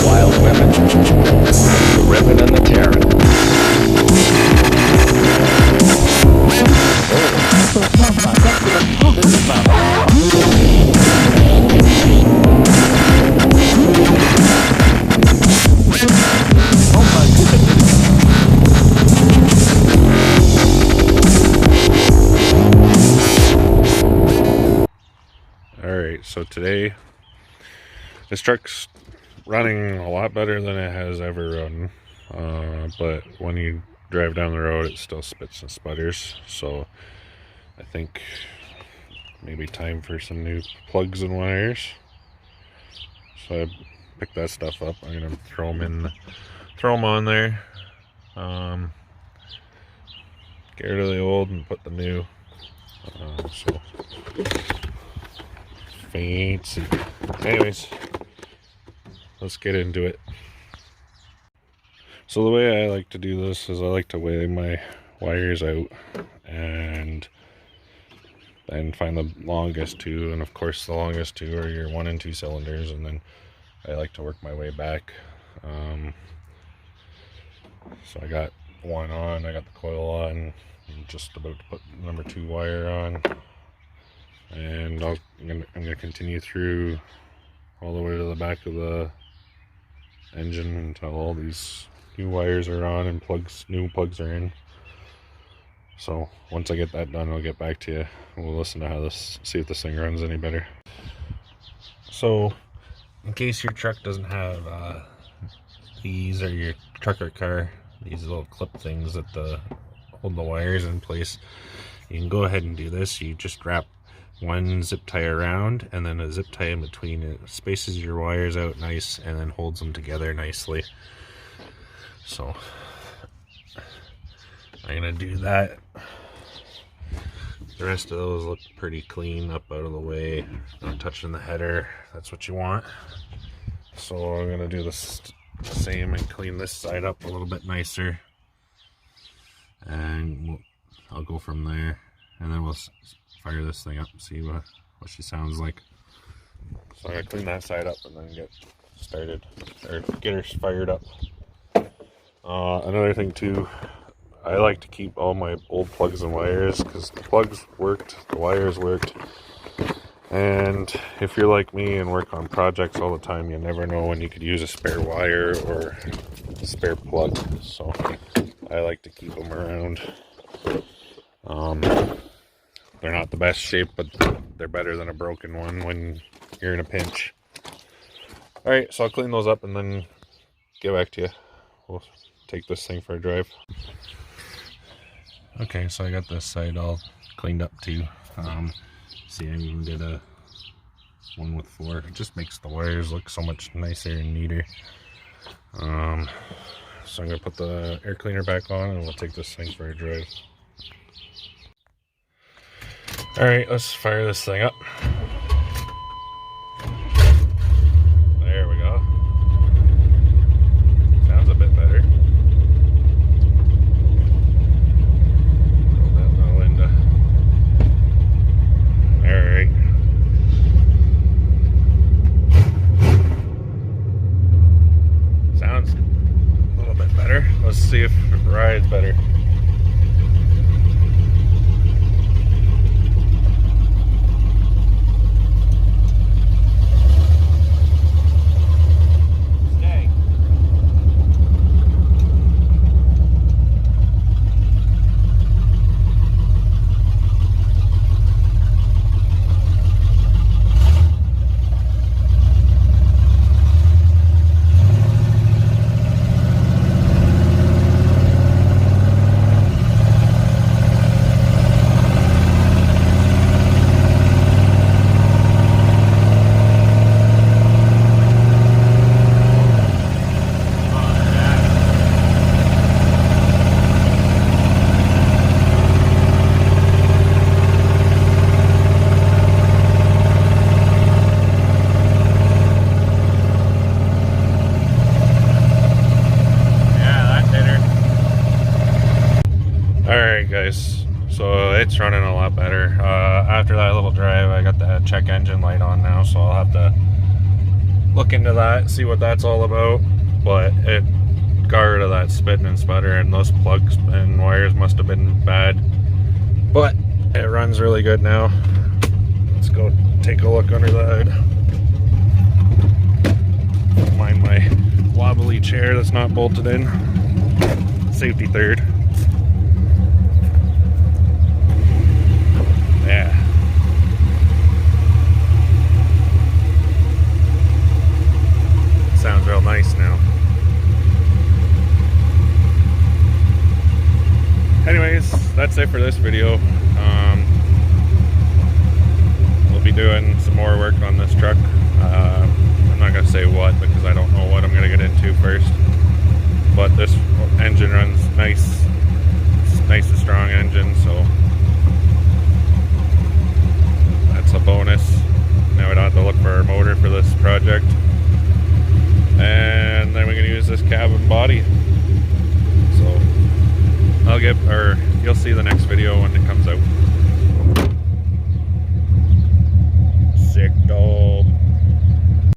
Wild women, the ripping and the tearing. This is not Alright, so today this truck's running a lot better than it has ever run, but when you drive down the road it still spits and sputters, so I think maybe time for some new plugs and wires. So I picked that stuff up. I'm gonna throw them on there, get rid of the old and put the new, so fancy. Anyways, let's get into it. So the way I like to do this is I like to weigh my wires out and then find the longest two, and of course the longest two are your 1 and 2 cylinders, and then I like to work my way back. So I got one on, I got the coil on, I'm just about to put number 2 wire on, and I'm gonna continue through all the way to the back of the engine until all these new wires are on and new plugs are in. So once I get that done, I'll get back to you. We'll listen to see if this thing runs any better. So in case your truck doesn't have these, or your truck or car, these little clip things that hold the wires in place, you can go ahead and do this. You just wrap one zip tie around and then a zip tie in between. It spaces your wires out nice and then holds them together nicely. So I'm gonna do that. The rest of those look pretty clean, up out of the way, not touching the header. That's what you want. So I'm gonna do the same and clean this side up a little bit nicer, and I'll go from there, and then we'll fire this thing up and see what she sounds like. So I'm gonna clean that side up and then get started, or get her fired up. Another thing too, I like to keep all my old plugs and wires, because the plugs worked, the wires worked, and if you're like me and work on projects all the time, you never know when you could use a spare wire or a spare plug, so I like to keep them around. They're not the best shape, but they're better than a broken one when you're in a pinch. Alright, so I'll clean those up and then get back to you. We'll take this thing for a drive. Okay, so I got this side all cleaned up too. See, I even did a 1 with 4. It just makes the wires look so much nicer and neater. So I'm gonna put the air cleaner back on and we'll take this thing for a drive. Alright, let's fire this thing up. There we go. Sounds a bit better. Roll that little window. Alright. Sounds a little bit better. Let's see if it rides better. Guys, so it's running a lot better. After that little drive, I got the check engine light on now, so I'll have to look into that, see what that's all about. But it got rid of that spitting and sputter, and those plugs and wires must have been bad. But it runs really good now. Let's go take a look under the hood. Don't mind my wobbly chair that's not bolted in. Safety third. Yeah. Sounds real nice now. Anyways, that's it for this video. We'll be doing some more work on this truck. I'm not going to say what because I don't know what I'm going to get into first. But this engine runs nice. It's nice and strong engine, so that's a bonus. Now we don't have to look for a motor for this project. And then we're going to use this cab and body. So you'll see the next video when it comes out.